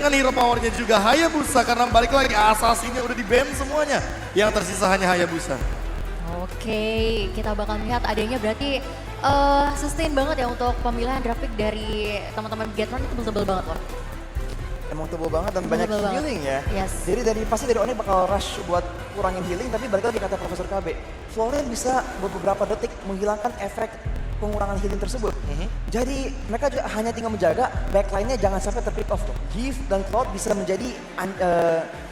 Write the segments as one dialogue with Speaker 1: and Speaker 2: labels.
Speaker 1: Dengan hero powernya juga Hayabusa karena balik lagi asasinya udah di-ban semuanya. Yang tersisa hanya Hayabusa.
Speaker 2: Oke, kita bakal lihat adanya berarti sustain banget ya untuk pemilihan grafik dari teman-teman Gatron itu tebel banget loh.
Speaker 3: Emang tebel banget dan
Speaker 2: Tebel
Speaker 3: banyak
Speaker 2: banget.
Speaker 3: healing ya.
Speaker 2: Yes.
Speaker 3: Jadi pasti dari Onyx bakal rush buat kurangin healing, tapi balik lagi kata Profesor KB, Florian bisa beberapa detik menghilangkan efek pengurangan healing tersebut. Jadi mereka juga hanya tinggal menjaga backline-nya jangan sampai terpick off loh. Giv dan Cloud bisa menjadi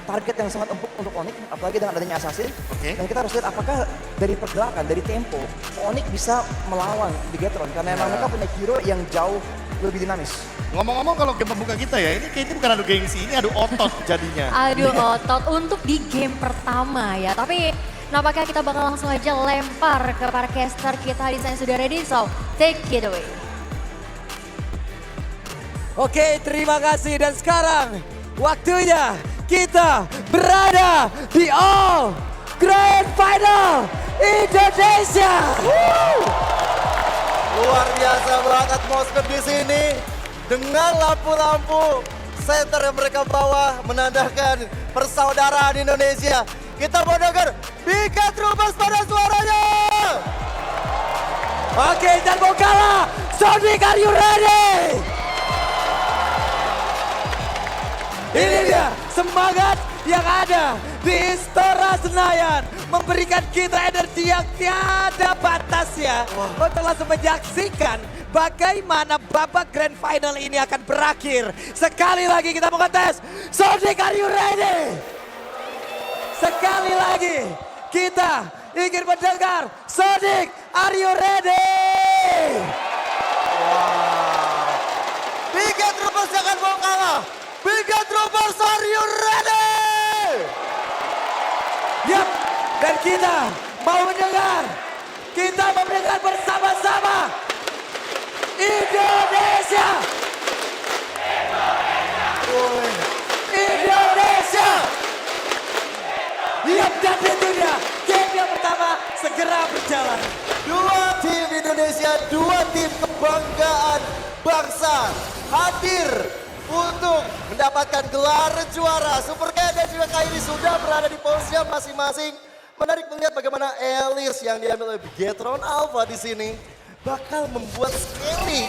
Speaker 3: target yang sangat empuk untuk Onyx, apalagi dengan adanya Assassin. Dan kita harus lihat apakah dari pergerakan, dari tempo, Onyx bisa melawan di Gatron. Karena emang mereka punya hero yang jauh lebih dinamis.
Speaker 1: Ngomong-ngomong kalau game pembuka kita ya, ini kayaknya bukan adu gengsi, ini adu otot jadinya.
Speaker 2: Aduh otot untuk di game pertama ya. Tapi nampaknya kita bakal langsung aja lempar ke para caster kita di sana sudah ready. So take it away.
Speaker 4: Oke, terima kasih dan sekarang waktunya kita berada di All Grand Final Indonesia.
Speaker 5: Luar biasa banget atmosfer di sini dengan lampu-lampu center yang mereka bawa menandakan persaudaraan Indonesia. Kita mau dengar Biga Trubus pada suaranya.
Speaker 4: Oke, dan mau kalah, Sonic, are you ready? Ini dia semangat yang ada di Istora Senayan memberikan kita energi yang tiada batasnya untuk langsung menyaksikan bagaimana babak Grand Final ini akan berakhir. Sekali lagi kita mau ngetes, Sonic, are you ready? Sekali lagi kita ingin mendengar Sonic, are you ready?
Speaker 5: Biga Trubus jangan mau kalah. Biga Trubus, are you ready?
Speaker 4: Yap, dan kita mau mendengar bersama-sama Indonesia! Indonesia! Yap, dan tentunya game yang pertama segera berjalan.
Speaker 5: Dua tim Indonesia, dua tim kebanggaan bangsa hadir untuk mendapatkan gelar juara. Super K dan juga Kairi sudah berada di posisinya masing-masing. Menarik melihat bagaimana Elis yang diambil oleh Gatron Alpha di sini bakal membuat scaling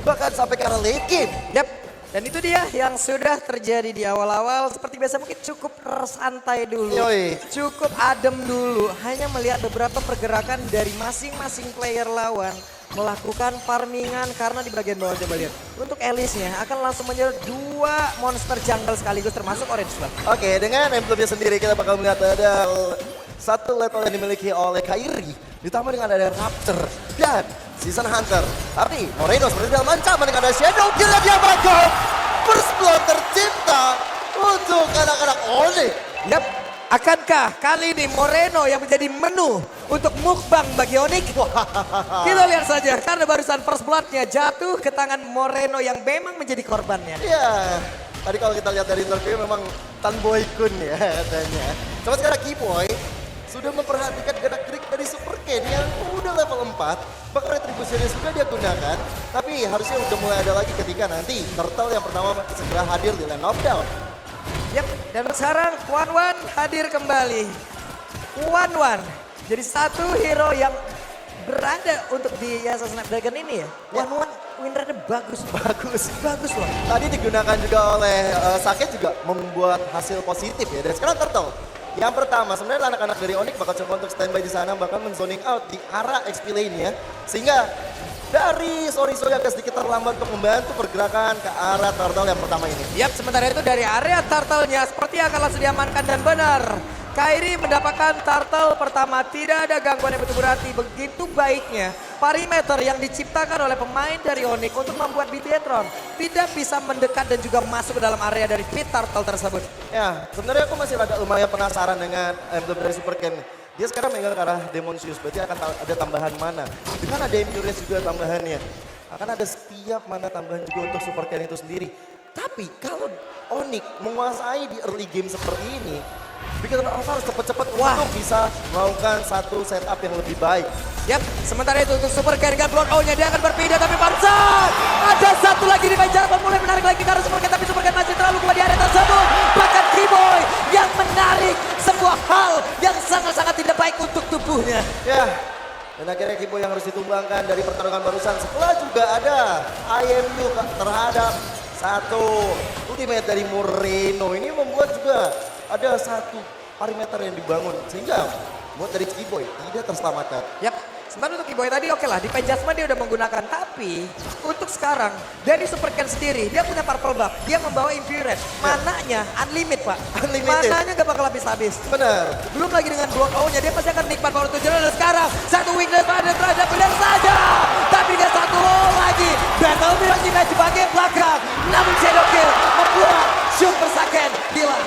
Speaker 5: bahkan sampai ke arah late game.
Speaker 4: Yap, dan itu dia yang sudah terjadi di awal-awal. Seperti biasa mungkin cukup santai dulu.
Speaker 5: Yoi.
Speaker 4: Cukup adem dulu. Hanya melihat beberapa pergerakan dari masing-masing player lawan. Melakukan farmingan karena di bagian bawah coba lihat. Untuk Elisnya akan langsung menyerang dua monster jungle sekaligus termasuk Orange Blood.
Speaker 5: Oke, dengan emblemnya sendiri kita bakal melihat ada satu level yang dimiliki oleh Kairi. Ditambah dengan ada Raptor dan Season Hunter. Tapi Moreno seperti dalam ancaman dengan ada Shadow Kill yang dia bakal. First blood tercipta untuk anak-anak Onyx.
Speaker 4: Yap, akankah kali ini Moreno yang menjadi menu untuk mukbang bagi Onyx? Kita lihat saja karena barusan first blood-nya jatuh ke tangan Moreno yang memang menjadi korbannya.
Speaker 5: Ya, tadi kalau kita lihat dari interview memang Tan Boy Kun ya katanya. Coba sekarang Keyboy sudah memperhatikan gerak-gerik dari Super Ken yang udah level 4. Bahkan retribusinya sudah dia gunakan. Tapi harusnya udah mulai ada lagi ketika nanti Turtle yang pertama segera hadir di Land of Down.
Speaker 4: Yap, dan sekarang Wan hadir kembali. Wan jadi satu hero yang berada untuk di Yasa Snapdragon ini ya. Wan win rate bagus. Bagus loh.
Speaker 5: Tadi digunakan juga oleh Sake juga membuat hasil positif ya. Dan sekarang Turtle. Yang pertama sebenarnya anak-anak dari Onyx bakal coba untuk standby di sana bahkan men-zoning out di arah XP lane-nya. Sehingga dari Soriso yang agak sedikit terlambat untuk membantu pergerakan ke arah Turtle yang pertama ini.
Speaker 4: Yap, sementara itu dari area turtle-nya seperti akan langsung diamankan dan benar. Kairi mendapatkan turtle pertama, tidak ada gangguan yang begitu berarti. Begitu baiknya perimeter yang diciptakan oleh pemain dari Onyx untuk membuat Bigetron tidak bisa mendekat dan juga masuk ke dalam area dari pit turtle tersebut.
Speaker 5: Ya, sebenarnya aku masih agak lumayan penasaran dengan emblem dari Super Ken. Dia sekarang megang ke arah Demon Zeus, berarti akan ada tambahan mana. Dengan ada Endurance juga tambahannya. Akan ada setiap mana tambahan juga untuk Super Ken itu sendiri. Tapi kalau Onyx menguasai di early game seperti ini, Bikin Alpha harus cepet-cepet untuk bisa melakukan satu setup yang lebih baik.
Speaker 4: Yap, sementara itu untuk Super Cat dengan Blood O-nya dia akan berpindah tapi Barsan ada satu lagi di meja mulai menarik lagi karena Super Cat tapi Super Cat masih terlalu kuat di area tersebut. Bahkan Keyboy yang menarik sebuah hal yang sangat-sangat tidak baik untuk tubuhnya.
Speaker 5: Ya, dan akhirnya Kibo yang harus ditumbangkan dari pertarungan barusan. Setelah juga ada IMU terhadap satu ultimate dari Moreno. Ini membuat juga ada satu parameter yang dibangun sehingga buat dari Kiboy tidak terselamatkan.
Speaker 4: Yap, sementara untuk Keyboy tadi oke lah, di adjustment dia udah menggunakan. Tapi untuk sekarang dari Super Cat sendiri dia punya purple buff. Dia membawa Infuriate. Mananya unlimited pak.
Speaker 5: Unlimited.
Speaker 4: Mananya gak bakal habis-habis.
Speaker 5: Benar.
Speaker 4: Belum lagi dengan Blood O-nya dia pasti akan nikmat power tujuan. Dan sekarang satu weakness pada terhadap benar saja. Tapi dia satu lagi. Battle Mirage Image di bagian belakang. Namun Shadow Kill membuat Super Saiyan hilang.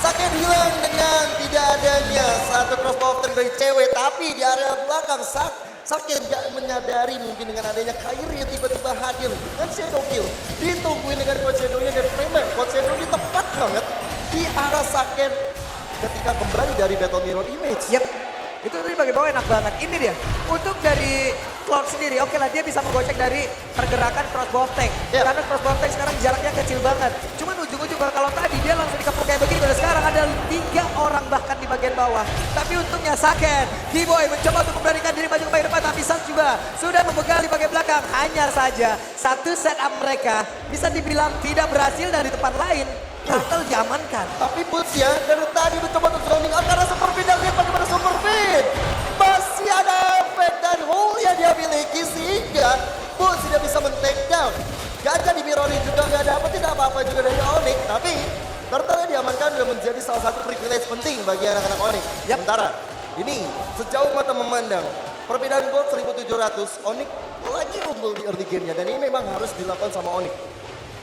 Speaker 5: Saken hilang dengan tidak adanya satu crossbow turn dari cewek, tapi di area belakang Saken gak menyadari mungkin dengan adanya Kairi yang tiba-tiba hadir dengan Shadow Kill. Ditungguin dengan Coach Shadow-nya dan Freeman. Coach Shadow ini tepat banget di arah Saken ketika kembali dari Battle Mirror Image.
Speaker 4: Yap, itu tadi bagi bawah enak banget. Ini dia, untuk dari Cloud sendiri, oke lah dia bisa menggocek dari pergerakan crossbow tank.
Speaker 5: Ya.
Speaker 4: Karena crossbow tank sekarang jaraknya kecil banget. Cuman ujung-ujung kalau tadi dia langsung dikepung kayak begini. Dan sekarang ada 3 orang bahkan di bagian bawah. Tapi untungnya Saken, D-Boy mencoba untuk memberanikan diri maju ke bagian depan. Tapi Sans juga sudah membegal di bagian belakang. Hanya saja satu setup mereka bisa dibilang tidak berhasil dari tempat lain. Turtle diamankan.
Speaker 5: Tapi Boots ya, dari tadi mencoba untuk zoning out karena Super Fin dan lihat bagaimana Super Fin. Masih ada efek dan hole yang dia miliki sehingga Boots tidak bisa men-take down. Gajah di Mirror juga nggak dapat tidak apa-apa juga dari Onyx. Tapi Turtle diamankan sudah menjadi salah satu privilege penting bagi anak-anak Onyx. Sementara ini sejauh mata memandang perbedaan gold 1700, Onyx lagi unggul di early game-nya dan ini memang harus dilakukan sama Onyx.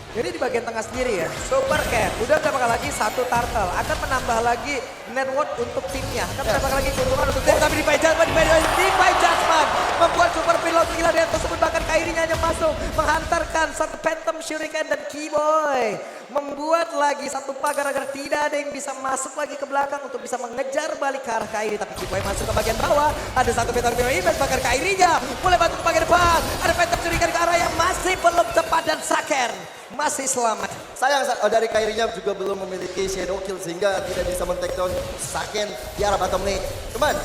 Speaker 4: Jadi di bagian tengah sendiri ya, Super Cat udah menambah lagi satu turtle, akan menambah lagi net worth untuk timnya, akan menambah lagi keuntungan untuk tim. Tapi di Judgment membuat Super Pilot gila dan tersebut bahkan Kairinya hanya masuk menghantarkan satu Phantom Shuriken dan Keyboy membuat lagi satu pagar agar tidak ada yang bisa masuk lagi ke belakang untuk bisa mengejar balik ke arah Kairi. Tapi Keyboy masuk ke bagian bawah, ada satu Phantom Image bahkan Kairinya mulai bantu ke bagian depan, ada Phantom Shuriken ke arah yang masih belum tepat dan Saken masih selamat.
Speaker 5: Sayang dari Kairinya juga belum memiliki Shadow Kill sehingga tidak bisa men-take down Saken di arah bottom lane. Cuman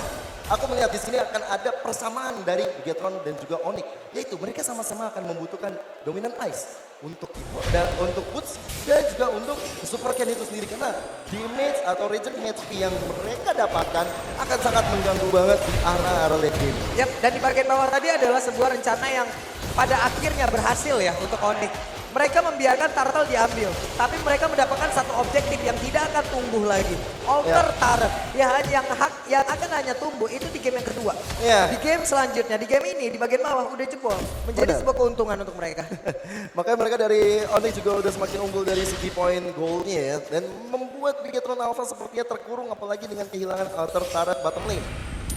Speaker 5: aku melihat di sini akan ada persamaan dari Bigetron dan juga Onyx, yaitu mereka sama-sama akan membutuhkan Dominant Ice untuk dan untuk Boots dan juga untuk Super Cat itu sendiri karena damage atau regen HP yang mereka dapatkan akan sangat mengganggu banget di arah late game.
Speaker 4: Yap, dan di bagian bawah tadi adalah sebuah rencana yang pada akhirnya berhasil ya untuk Onyx. Mereka membiarkan turtle diambil, tapi mereka mendapatkan satu objektif yang tidak akan tumbuh lagi. Alter turret yang akan hanya tumbuh itu di game yang kedua.
Speaker 5: Ya.
Speaker 4: Di game selanjutnya, di game ini di bagian bawah udah jebol, menjadi
Speaker 5: Benar.
Speaker 4: sebuah keuntungan untuk mereka.
Speaker 5: Makanya mereka dari Onyx juga udah semakin unggul dari segi point goalnya ya. Dan membuat Bigetron Alpha sepertinya terkurung apalagi dengan kehilangan outer turret bottom lane.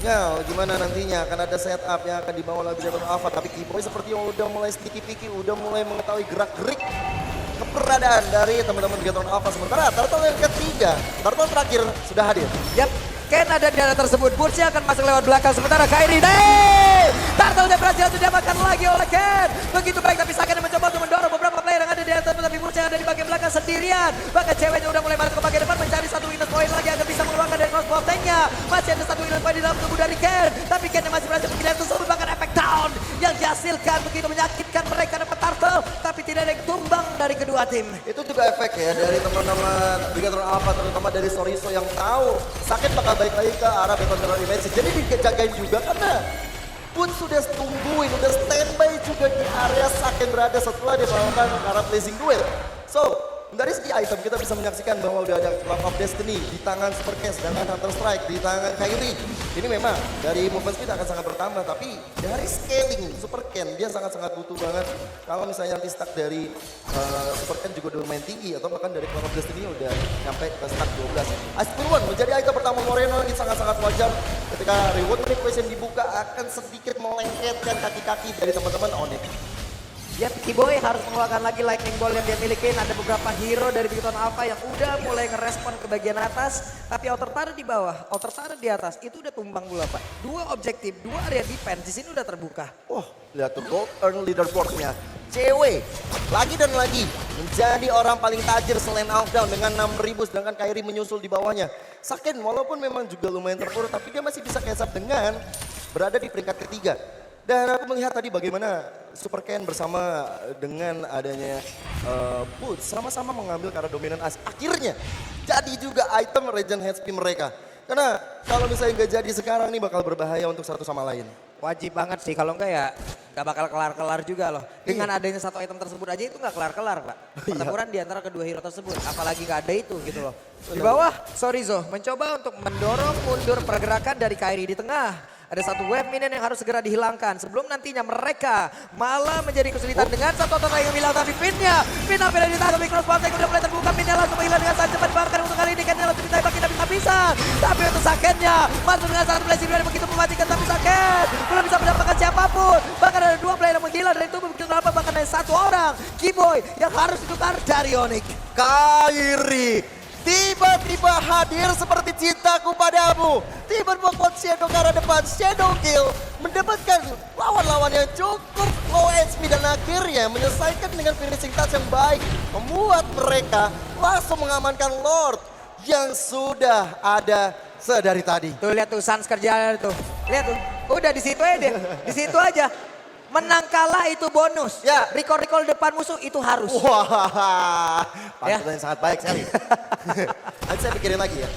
Speaker 5: Ya gimana nantinya akan ada setup yang akan dibawa oleh Bigetron Alpha. Tapi Keyboy sepertinya udah mulai sneaky picky, udah mulai mengetahui gerak-gerik keberadaan dari teman-teman Bigetron Alpha. Sementara turtle yang ketiga, turtle terakhir sudah hadir.
Speaker 4: Yap, Ken ada di arah tersebut. Burtsnya akan masuk lewat belakang. Sementara Kairi, turtle-nya berhasil diamankan lagi oleh Ken. Begitu baik tapi Saken mencoba untuk mendorong beberapa player yang ada di atas. Tapi Burtsnya ada di bagian belakang sendirian. Bahkan ceweknya udah mulai masuk ke bagian depan mencari satu witness point lagi agar bisa mengeluarkan dari crossbow tank-nya. Masih ada satu witness point di dalam tubuh dari Ken. Tapi Ken yang masih berhasil menghindari tersebut. Bahkan efek down yang dihasilkan begitu menyakitkan mereka dapat turtle. Tapi tidak ada yang tumbang dari kedua tim.
Speaker 5: Itu juga efek ya dari teman-teman Bigetron Alpha, terutama dari Soriso yang tahu Saken bakal balik lagi ke arah Battle Mirror Image. Jadi dijagain juga karena pun sudah tungguin, udah standby juga di area Saken berada setelah dia melakukan arah blazing duel. So, dari segi item kita bisa menyaksikan bahwa udah ada Clock of Destiny di tangan Super Cat, sedangkan Hunter Strike di tangan Kairi. Ini memang dari movement speed akan sangat bertambah, tapi dari scaling Super Cat dia sangat-sangat butuh banget. Kalau misalnya nanti stack dari Super Cat juga udah lumayan tinggi, atau bahkan dari Clock of Destiny udah nyampe ke stack 12. Ice Spin One menjadi item pertama Moreno, ini sangat-sangat wajar ketika reward equation dibuka akan sedikit melengketkan kaki-kaki dari teman-teman Onyx.
Speaker 4: Ya, Kiboy harus mengeluarkan lagi lightning ball yang dia milikin. Ada beberapa hero dari Bigton Alpha yang udah mulai ngerespon ke bagian atas. Tapi Outer Turret di bawah, Outer Turret di atas. Itu udah tumbang bola, Pak. 2 objektif, 2 area defense. Di sini udah terbuka.
Speaker 5: Wah, lihat tuh gold earn leaderboardnya. CW lagi dan lagi menjadi orang paling tajir selain Outdown dengan 6.000, sedangkan Kairi menyusul di bawahnya. Saken walaupun memang juga lumayan terpuruk, tapi dia masih bisa catch up dengan berada di peringkat ketiga. Dan aku melihat tadi bagaimana Super Ken bersama dengan adanya Boots sama-sama mengambil karena dominan as. Akhirnya jadi juga item Regen HP mereka. Karena kalau misalnya nggak jadi sekarang nih bakal berbahaya untuk satu sama lain.
Speaker 4: Wajib banget sih, kalau enggak ya nggak bakal kelar-kelar juga loh. Dengan adanya satu item tersebut aja itu nggak kelar-kelar, Pak. Pertempuran di antara kedua hero tersebut, apalagi nggak ada itu gitu loh. Di bawah, Sorizo mencoba untuk mendorong mundur pergerakan dari Kairi di tengah. Ada satu wave minion yang harus segera dihilangkan sebelum nantinya mereka malah menjadi kesulitan dengan satu otot yang hilang, tapi pinnya pindah ditahan tapi cross banteng udah mulai terbuka, pinnya langsung hilang dengan sangat cepat, bahkan untuk kali ini kan langsung ditembak tidak bisa, tapi untuk Sakennya masuk dengan sangat blessing dari begitu mematikan, tapi Saken belum bisa mendapatkan siapapun, bahkan ada 2 player yang menghilang dari tubuh begitu apa, bahkan ada 1 orang Kiboy yang harus ditukar dari Onyx.
Speaker 5: Kairi tiba-tiba hadir seperti cintaku padamu. Tiba-tiba buat Shadow ke arah depan, Shadow Kill mendapatkan lawan-lawan yang cukup low HP dan akhirnya menyelesaikan dengan finishing touch yang baik. Membuat mereka langsung mengamankan Lord yang sudah ada sedari tadi.
Speaker 4: Tuh lihat tuh Sans kerjaan tuh, lihat tuh, udah di situ aja dia, di situ aja. Menang kalah itu bonus.
Speaker 5: Ya.
Speaker 4: Recall depan musuh itu harus.
Speaker 5: Wah,
Speaker 4: Ya.
Speaker 5: pantulan yang sangat baik sekali. Nanti saya pikirin lagi ya.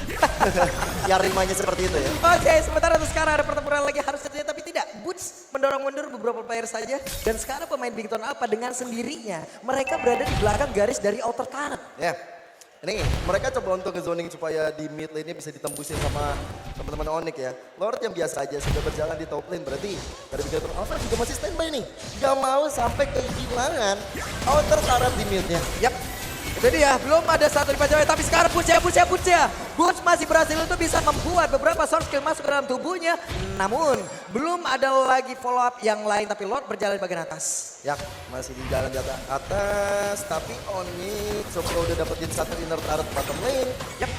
Speaker 5: Ya rimanya seperti itu ya.
Speaker 4: Oke, sementara itu sekarang ada pertempuran lagi harus terjadi, tapi tidak. Boots mendorong mundur beberapa player saja. Dan sekarang pemain Bigton apa dengan sendirinya. Mereka berada di belakang garis dari Outer Turret.
Speaker 5: Ya, ini mereka coba untuk nge-zoning supaya di mid lane-nya bisa ditembusin sama teman-teman Onyx ya. Lord yang biasa aja sudah berjalan di top lane, berarti dari Bigton Alpha juga masih standby nih. Gak mau sampai kehilangan Outer Turret di mid-nya.
Speaker 4: Yap. Itu dia, belum ada satu di Pajawai, tapi sekarang Boots ya. Boots masih berhasil untuk bisa membuat beberapa source skill masuk ke dalam tubuhnya. Namun, belum ada lagi follow up yang lain, tapi Lord berjalan di bagian atas.
Speaker 5: Ya, masih di jalan di atas, tapi Onyx coba udah dapetin satu inner turret bottom lane.
Speaker 4: Yap.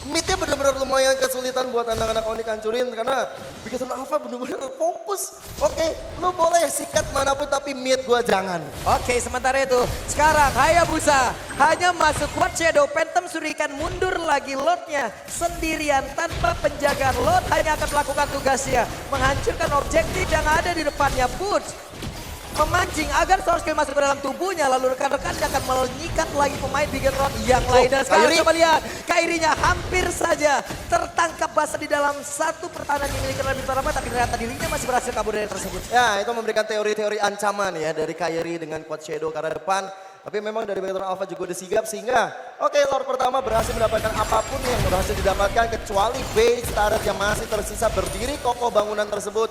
Speaker 5: Midnya benar-benar lumayan kesulitan buat anak-anak Onyx hancurin karena Bigton Alpha benar-benar fokus. Oke, lu boleh sikat manapun tapi mid gua jangan.
Speaker 4: Oke, sementara itu sekarang Hayabusa hanya masuk Quad Shadow, Phantom Surikan mundur lagi Lordnya sendirian tanpa penjagaan. Lord hanya akan melakukan tugasnya, menghancurkan objektif yang ada di depannya. Boots memancing agar source skill masuk ke dalam tubuhnya, lalu rekan-rekannya akan menyikat lagi pemain Bigetron yang lain. Dan sekarang
Speaker 5: Kairi.
Speaker 4: coba lihat, Kairinya hampir saja tertangkap basah di dalam satu pertahanan yang dimiliki oleh Bigton Alpha, tapi ternyata dirinya masih berhasil kabur dari tersebut.
Speaker 5: Ya, itu memberikan teori-teori ancaman ya dari Kairi dengan Quad Shadow ke arah depan. Tapi memang dari Bigton Alpha juga udah sigap sehingga oke, Lord pertama berhasil mendapatkan apapun yang berhasil didapatkan kecuali base turret yang masih tersisa berdiri kokoh bangunan tersebut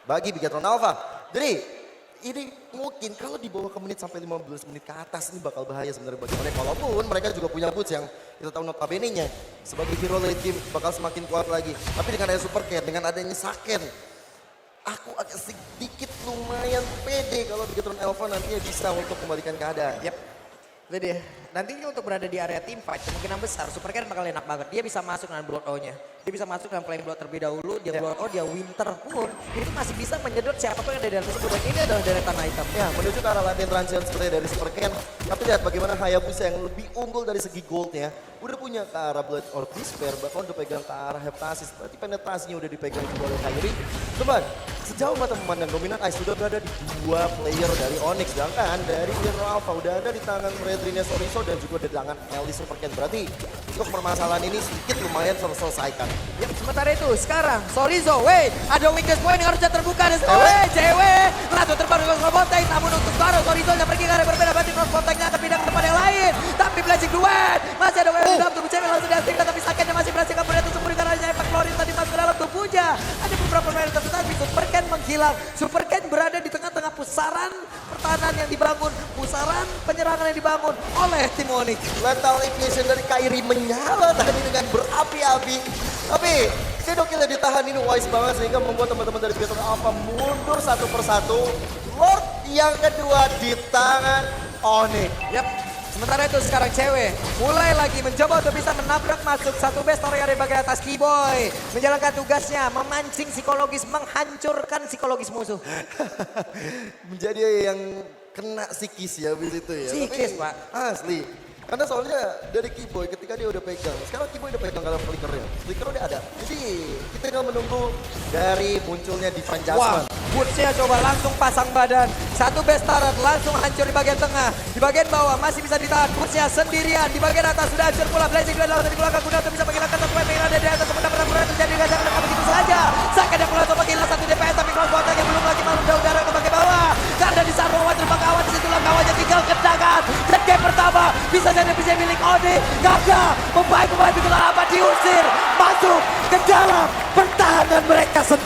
Speaker 5: bagi Bigton Alpha. Jadi ini mungkin kalau dibawa ke menit sampai 15 menit ke atas ini bakal bahaya sebenarnya bagi mereka. Walaupun mereka juga punya Boots yang kita tahu notabene-nya sebagai hero late game bakal semakin kuat lagi. Tapi dengan adanya Super Cat, dengan adanya Saken, aku agak sedikit lumayan pede kalau Bigton Alpha nantinya bisa untuk kembalikan keadaan.
Speaker 4: Yap. Itu dia. Nantinya untuk berada di area team fight kemungkinan besar Super Cat bakal enak banget. Dia bisa masuk dengan Blood O-nya. Dia bisa masuk dengan Flame Blood terlebih dahulu. Dia Blood O, dia Winter pun. Itu masih bisa menyedot siapapun yang ada di dalam tersebut. Dan ini adalah deretan item.
Speaker 5: Ya, menuju ke arah latihan transient seperti dari Super Ken. Tapi lihat bagaimana Hayabusa yang lebih unggul dari segi goldnya. Udah punya ke arah Blood or Despair, bahkan udah pegang ke arah Heptasis. Berarti penetrasinya udah dipegang juga oleh Kairi. Teman, sejauh mata memandang dominan Ice sudah berada di 2 player dari Onyx. Sedangkan dari Bigton Alpha udah ada di tangan Redrine Soriso dan juga di tangan Ellie Super Ken. Berarti untuk permasalahan ini sedikit lumayan terselesaikan.
Speaker 4: Ya, sementara itu sekarang Sorizo, ada weakness point yang harusnya terbuka. Dan cewek langsung terbang ke cross boteng. Namun untuk Taro, Sorizo yang pergi ke arah berbeda. Berarti cross botengnya akan pindah ke tempat yang lain. Tapi Blazing Duet masih ada wave di dalam tubuh cewek langsung diasingkan. Tapi Sakennya masih berhasil kabur dari tubuh karena hanya efek klorin tadi masuk ke dalam tubuhnya. Ada beberapa pemain yang tersetak, Super Ken menghilang. Super Ken berada di tengah-tengah pusaran pertahanan yang dibangun, pusaran penyerangan yang dibangun oleh tim Onyx.
Speaker 5: Lethal Ignition dari Kairi menyala tadi dengan berapi-api. Tapi Shadow Kill ditahan ini wise banget sehingga membuat teman-teman dari Bigton Alpha mundur satu persatu. Lord yang kedua di tangan Onyx.
Speaker 4: Yap. Sementara itu sekarang cewek mulai lagi mencoba untuk bisa menabrak masuk satu base area di bagian atas. Keyboy menjalankan tugasnya memancing psikologis, menghancurkan psikologis musuh.
Speaker 5: Menjadi yang kena psikis ya habis itu ya.
Speaker 4: Psikis,
Speaker 5: Tapi,
Speaker 4: Pak.
Speaker 5: Asli. Karena soalnya dari Keyboy ketika dia udah pegang, sekarang Keyboy udah pegang kalau flickernya. Flicker udah ada. Jadi kita tinggal menunggu dari munculnya Divine
Speaker 4: Wah,
Speaker 5: Judgment.
Speaker 4: Woodsnya coba langsung pasang badan. Satu base turret langsung hancur di bagian tengah. Di bagian bawah masih bisa ditahan. Woodsnya sendirian. Di bagian atas sudah hancur pula. Blazing Blade langsung dikeluarkan guna untuk bisa menghilangkan satu weapon yang ada di atas. Benar-benar terjadi gajah dengan begitu saja. Sakai dia keluar untuk menghilangkan satu DPS. Tapi crossbow yang belum lagi malu udara ke bagian bawah. Karena di saat Wawan terbang kawan. Disitulah kawannya tinggal kedangan. Dan game pertama bisa jadi bisa milik Onyx. Gagal. Pemain-pemain itu apa diusir. Masuk ke dalam pertahanan mereka sendiri.